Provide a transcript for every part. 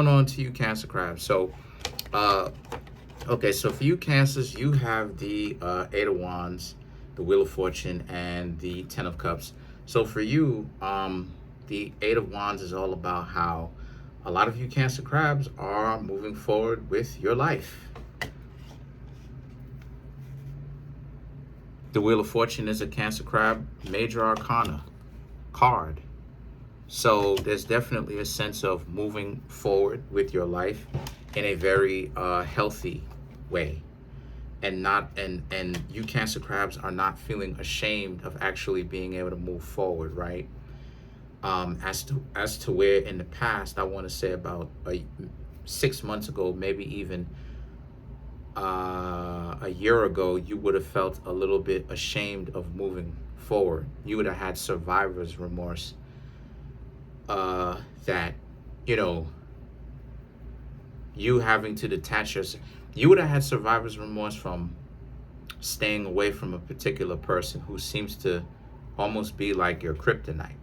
going on to you, Cancer Crabs? So, uh, okay, so for you, Cancers, you have the Eight of Wands, the Wheel of Fortune, and the Ten of Cups. So for you, the Eight of Wands is all about how a lot of you Cancer Crabs are moving forward with your life. The Wheel of Fortune is a Cancer Crab Major Arcana card. So there's definitely a sense of moving forward with your life in a very healthy way, and you Cancer Crabs are not feeling ashamed of actually being able to move forward, right? As to where in the past, I want to say about 6 months ago, maybe even a year ago, you would have felt a little bit ashamed of moving forward. You would have had survivor's remorse, that, you know, you having to detach yourself. You would have had survivor's remorse from staying away from a particular person who seems to almost be like your kryptonite.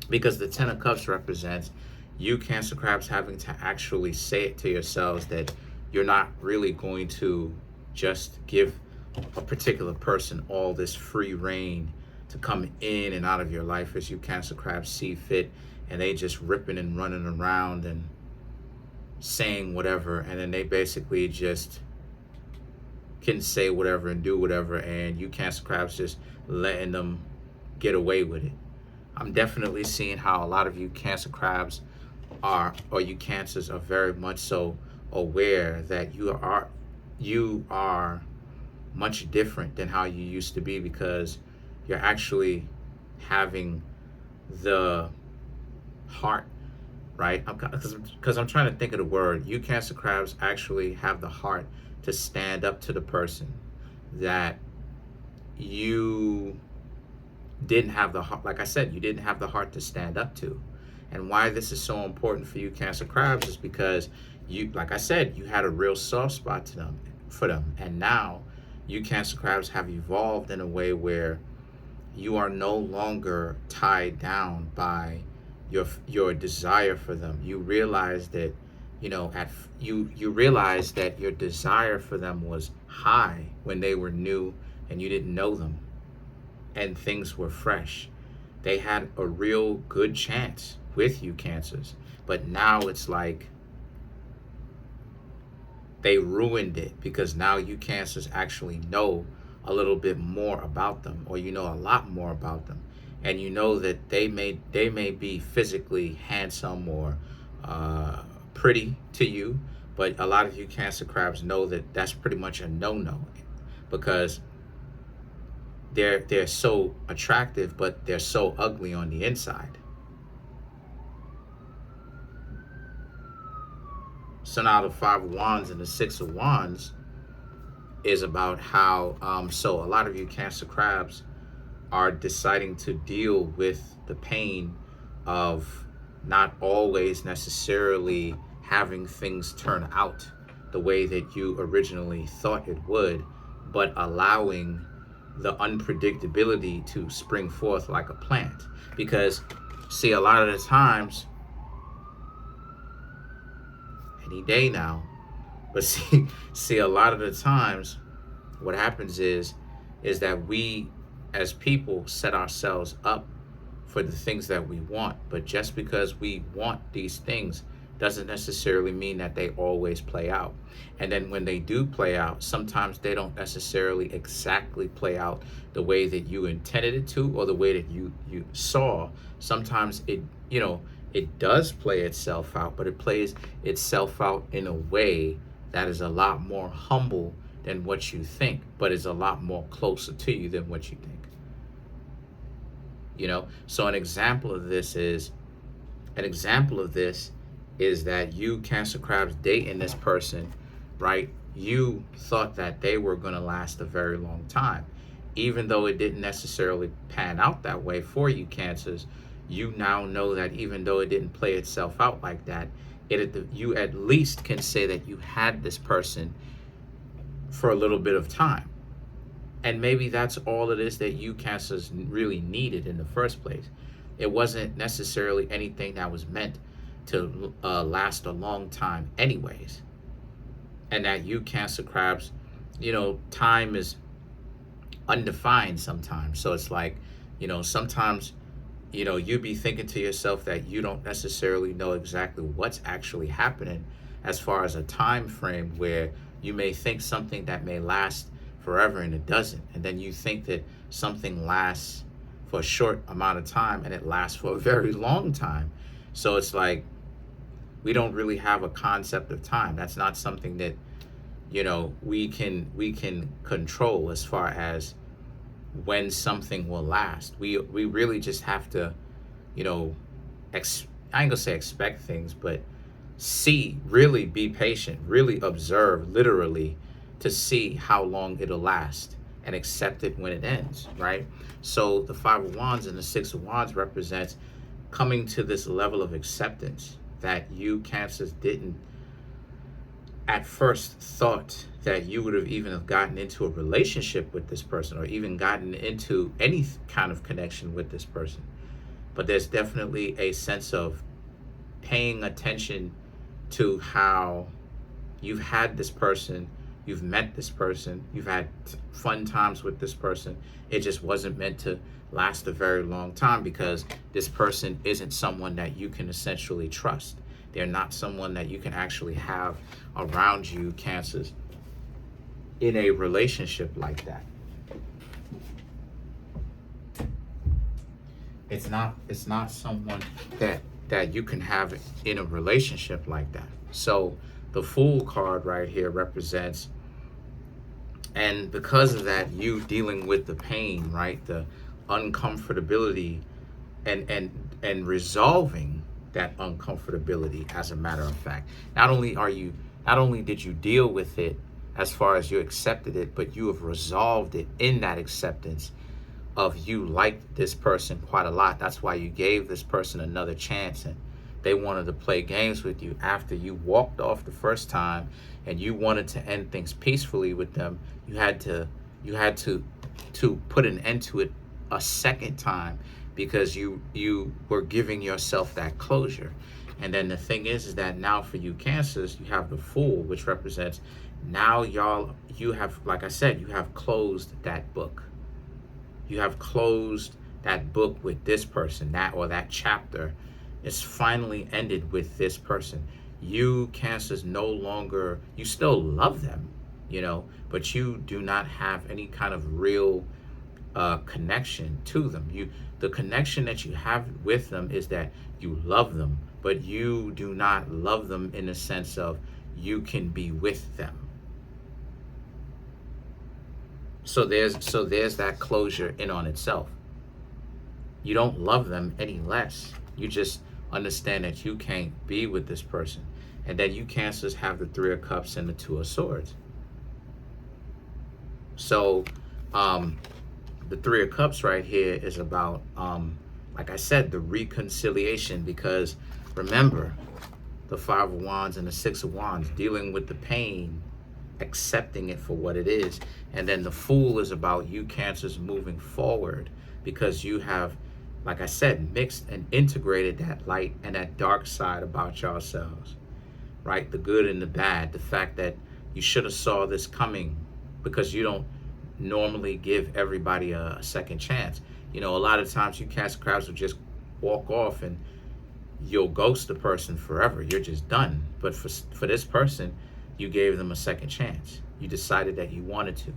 Because the Ten of Cups represents you Cancer Crabs having to actually say it to yourselves that you're not really going to just give a particular person all this free reign to come in and out of your life as you Cancer Crabs see fit, and they just ripping and running around and saying whatever, and then they basically just can say whatever and do whatever, and you Cancer Crabs just letting them get away with it. I'm definitely seeing how a lot of you Cancer Crabs are, or you Cancers are very much so aware that you are much different than how you used to be, because you're actually having the heart, right? Because I'm trying to think of the word. You Cancer Crabs actually have the heart to stand up to the person that you didn't have the heart. Like I said, you didn't have the heart to stand up to. And why this is so important for you Cancer Crabs is because you, like I said, you had a real soft spot for them, and now you Cancer Crabs have evolved in a way where you are no longer tied down by your desire for them. You realize that, you realize that your desire for them was high when they were new and you didn't know them and things were fresh. They had a real good chance with you Cancers, but now it's like they ruined it, because now you Cancers actually know a little bit more about them, or you know a lot more about them, and you know that they may be physically handsome or pretty to you, but a lot of you Cancer Crabs know that that's pretty much a no-no, because they're so attractive, but they're so ugly on the inside. So now the Five of Wands and the Six of Wands is about how, so a lot of you Cancer Crabs are deciding to deal with the pain of not always necessarily having things turn out the way that you originally thought it would, but allowing the unpredictability to spring forth like a plant. Because, see, a lot of the times, any day now, but see, a lot of the times, what happens is that we, as people, set ourselves up for the things that we want. But just because we want these things doesn't necessarily mean that they always play out. And then when they do play out, sometimes they don't necessarily exactly play out the way that you intended it to, or the way that you saw. Sometimes it does play itself out, but it plays itself out in a way that is a lot more humble than what you think, but is a lot more closer to you than what you think. So an example of this is that you Cancer Crabs dating this person, right? You thought that they were going to last a very long time, even though it didn't necessarily pan out that way for you Cancers. You now know that even though it didn't play itself out like that, you at least can say that you had this person for a little bit of time. And maybe that's all it is that you Cancers really needed in the first place. It wasn't necessarily anything that was meant to last a long time anyways. And that you Cancer crabs, time is undefined sometimes. So it's like, sometimes, you be thinking to yourself that you don't necessarily know exactly what's actually happening as far as a time frame, where you may think something that may last forever and it doesn't. And then you think that something lasts for a short amount of time and it lasts for a very long time. So it's like, we don't really have a concept of time. That's not something that, we can control as far as when something will last. We really just have to, I ain't gonna say expect things, but really be patient, really observe literally to see how long it'll last and accept it when it ends, right? So the Five of Wands and the Six of Wands represents coming to this level of acceptance that you Cancers didn't at first thought that you would have even have gotten into a relationship with this person, or even gotten into any kind of connection with this person. But there's definitely a sense of paying attention to how you've had this person, you've met this person, you've had fun times with this person. It just wasn't meant to last a very long time, because this person isn't someone that you can essentially trust. They're not someone that you can actually have around you, Cancers, in a relationship like that. It's not someone that you can have in a relationship like that. So the Fool card right here represents, and because of that, you dealing with the pain, right? The uncomfortability, and resolving that uncomfortability. As a matter of fact, not only did you deal with it as far as you accepted it, but you have resolved it in that acceptance of you liked this person quite a lot. That's why you gave this person another chance, and they wanted to play games with you after you walked off the first time, and you wanted to end things peacefully with them. You had to put an end to it a second time, because you were giving yourself that closure. And then the thing is that now for you Cancers, you have the Fool, which represents now you have, like I said, you have closed that book. You have closed that book with this person, that chapter is finally ended with this person. You Cancers no longer, you still love them, but you do not have any kind of real connection to them. The connection that you have with them is that you love them, but you do not love them in the sense of you can be with them. So there's that closure in on itself. You don't love them any less. You just understand that you can't be with this person. And then you Cancers have the Three of Cups and the Two of Swords. So the Three of Cups right here is about, like I said, the reconciliation. Because remember, the Five of Wands and the Six of Wands, dealing with the pain, accepting it for what it is. And then the Fool is about you Cancers moving forward, because you have, like I said, mixed and integrated that light and that dark side about yourselves, right? The good and the bad, the fact that you should have saw this coming, because you don't normally give everybody a second chance. A lot of times you Cancer crabs will just walk off and you'll ghost the person forever. You're just done. But for this person, you gave them a second chance. You decided that you wanted to.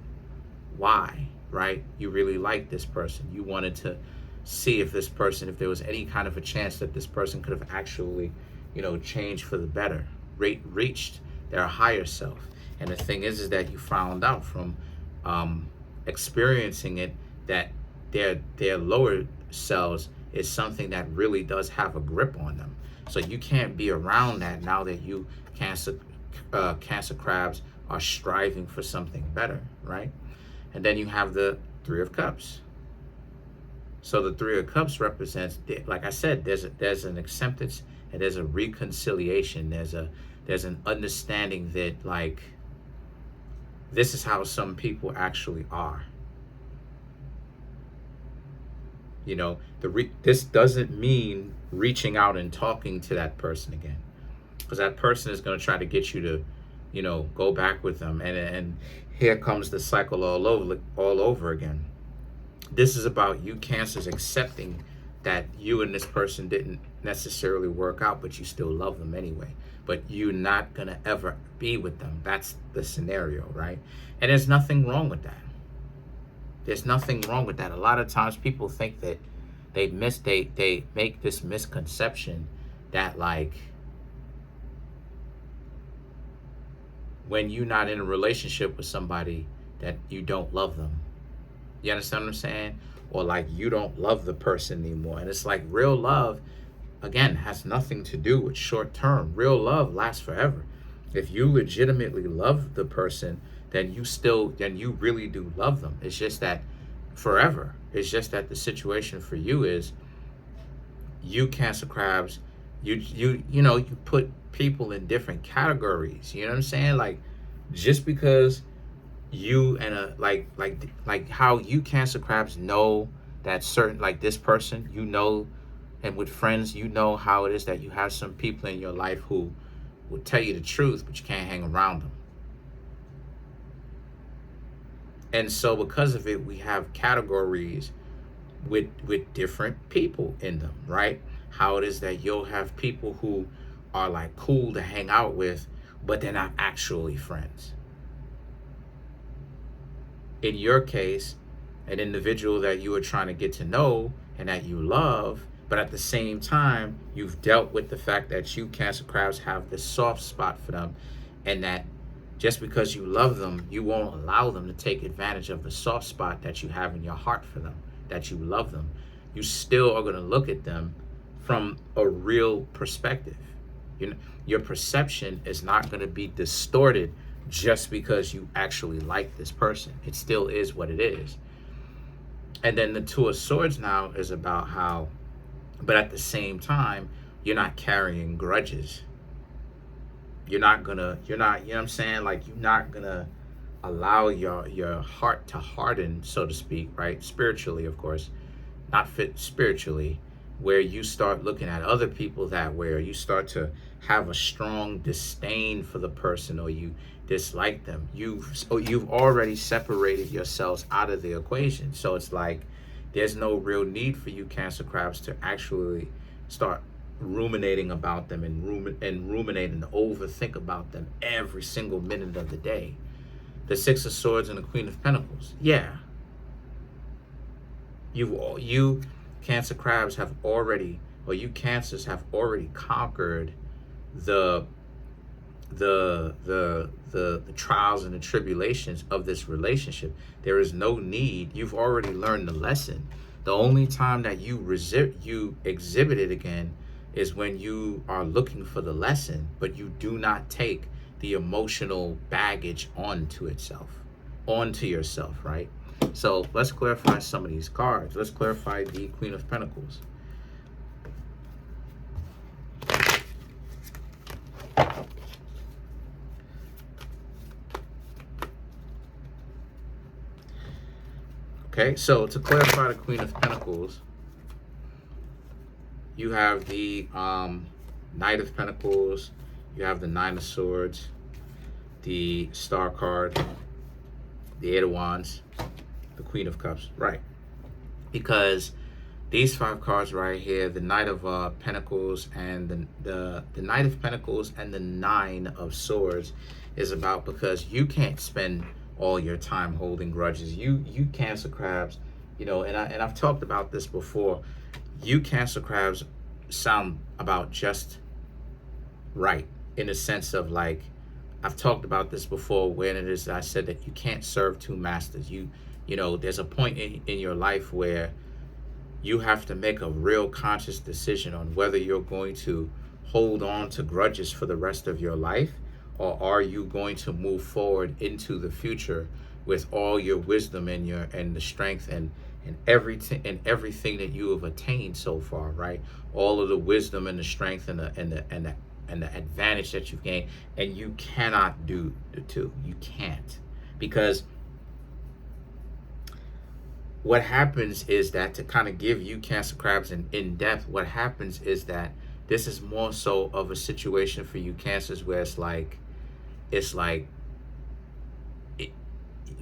Why? Right? You really liked this person. You wanted to see if there was any kind of a chance that this person could have actually, changed for the better, reached their higher self. And the thing is that you found out from experiencing it that their lower selves is something that really does have a grip on them. So you can't be around that now that you Cancer crabs are striving for something better, right? And then you have the Three of Cups. So the Three of Cups represents, like I said, there's an acceptance and there's a reconciliation. There's an understanding that, like, this is how some people actually are. This doesn't mean reaching out and talking to that person again, because that person is going to try to get you to, go back with them, and here comes the cycle all over again. This is about you Cancers accepting that you and this person didn't necessarily work out, but you still love them anyway. But you're not going to ever be with them. That's the scenario, right? And there's nothing wrong with that. There's nothing wrong with that. A lot of times people think that they make this misconception that, like, when you're not in a relationship with somebody, that you don't love them. You understand what I'm saying? Or like you don't love the person anymore. And it's like real love, again, has nothing to do with short term. Real love lasts forever. If you legitimately love the person, then you really do love them. It's just that forever. It's just that the situation for you is, you Cancer crabs, you put people in different categories. You know what I'm saying? Like, just because you and like how you Cancer crabs know that certain, like this person, and with friends, how it is that you have some people in your life who will tell you the truth, but you can't hang around them. And so because of it, we have categories with different people in them, right? How it is that you'll have people who are like cool to hang out with, but they're not actually friends. In your case, an individual that you are trying to get to know and that you love, but at the same time, you've dealt with the fact that you Cancer crabs have this soft spot for them, and that just because you love them, you won't allow them to take advantage of the soft spot that you have in your heart for them, that you love them. You still are going to look at them from a real perspective. Your perception is not going to be distorted just because you actually like this person. It still is what it is. And then the Two of Swords now is about how, but at the same time, you're not carrying grudges. You know what I'm saying? Like, you're not gonna allow your heart to harden, so to speak, right? Spiritually, of course, not fit spiritually, where you start looking at other people that way, or you start to have a strong disdain for the person, or you dislike them. You've already separated yourselves out of the equation. So it's like there's no real need for you Cancer crabs to actually start ruminating about them and ruminate and overthink about them every single minute of the day. The Six of Swords and the Queen of Pentacles. Yeah. You Cancer crabs have already, or you Cancers have already conquered the trials and the tribulations of this relationship. There is no need. You've already learned the lesson. The only time that you exhibit it again is when you are looking for the lesson, but you do not take the emotional baggage onto yourself, right? So let's clarify some of these cards. Let's clarify the Queen of Pentacles. Okay, so to clarify the Queen of Pentacles, you have the Knight of Pentacles, you have the Nine of Swords, the Star card, the Eight of Wands, the Queen of Cups, right? Because these five cards right here, the Knight of Pentacles and the Knight of Pentacles and the Nine of Swords is about, because you can't spend all your time holding grudges. You Cancer crabs, and I've talked about this before. You Cancer crabs sound about just right, in the sense of, like, I've talked about this before when it is I said that you can't serve two masters. There's a point in your life where you have to make a real conscious decision on whether you're going to hold on to grudges for the rest of your life, or are you going to move forward into the future with all your wisdom and the strength and everything that you have attained so far, right? All of the wisdom and the strength and the advantage that you've gained, and you cannot do the two. You can't, because what happens is that, to kind of give you Cancer Crabs in depth, what happens is that this is more so of a situation for you Cancers where it's like it,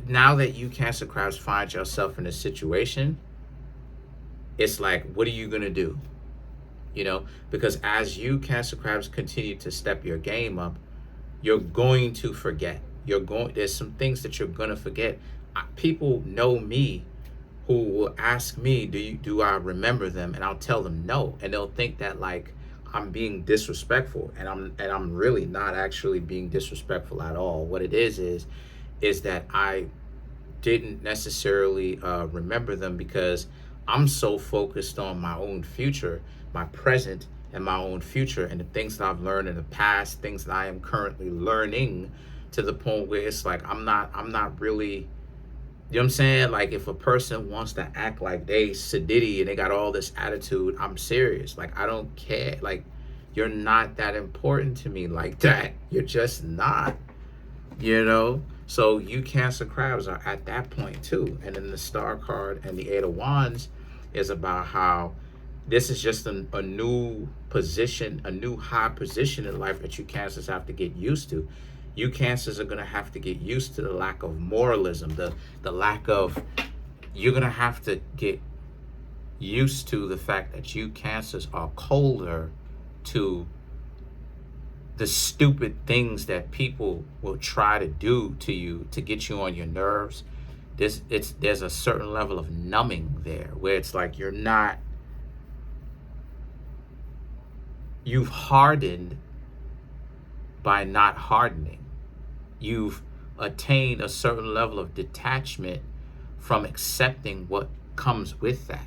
now that you Cancer Crabs find yourself in a situation, it's like, what are you gonna do? Because as you Cancer Crabs continue to step your game up, you're going to forget. There's some things that you're gonna forget. People know me who will ask me, do I remember them? And I'll tell them no, and they'll think that like I'm being disrespectful, and I'm really not actually being disrespectful at all. What it is that I didn't necessarily remember them because I'm so focused on my own future, my present, and my own future, and the things that I've learned in the past, things that I am currently learning, to the point where it's like I'm not really, you know what I'm saying? Like, if a person wants to act like they sedity and they got all this attitude, I'm serious. Like, I don't care. Like, you're not that important to me like that. You're just not, So you Cancer Crabs are at that point too. And then the Star card and the Eight of Wands is about how this is just a new position, a new high position in life that you Cancers have to get used to. You Cancers are going to have to get used to the lack of moralism, the lack of, you're going to have to get used to the fact that you Cancers are colder to the stupid things that people will try to do to you to get you on your nerves. There's a certain level of numbing there where it's like you've hardened by not hardening. You've attained a certain level of detachment from accepting what comes with that.